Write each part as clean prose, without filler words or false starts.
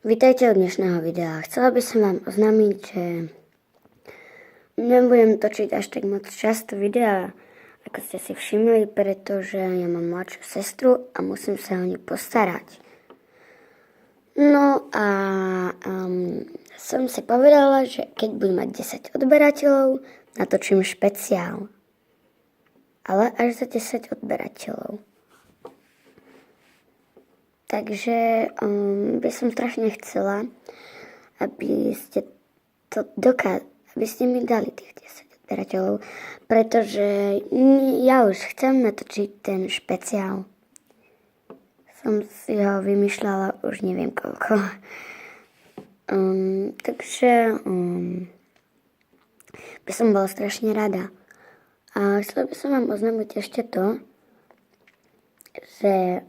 Vítajte od dnešného videa. Chcela by som vám oznámiť, že nebudem točiť až tak moc často videá, ako ste si všimli, pretože ja mám mladšiu sestru a musím sa o ňu postarať. No a som si povedala, že keď budem mať 10 odberateľov, natočím špeciál. Ale až za 10 odberateľov. Takže by som strašne chcela, aby ste aby ste mi dali tých 10 odberateľov, pretože ja už chcem natočiť ten špeciál. Som si ho vymýšľala už neviem koľko. Takže by som bola strašne rada. A chcela by som vám oznámiť ešte to, že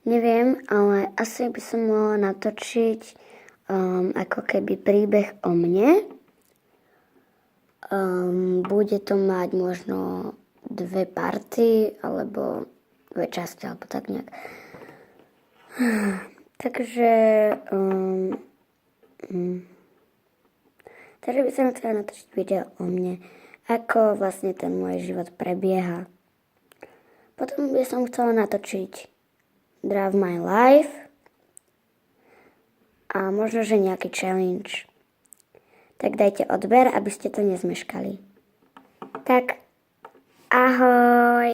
neviem, ale asi by som mohla natočiť ako keby príbeh o mne. Bude to mať možno 2 party, alebo 2 časti, alebo tak nejak. Takže by som chcela natočiť video o mne, ako vlastne ten môj život prebieha. Potom by som chcela natočiť Drive My Life a možno, že nejaký challenge. Tak dajte odber, aby ste to nezmeškali. Tak, ahoj!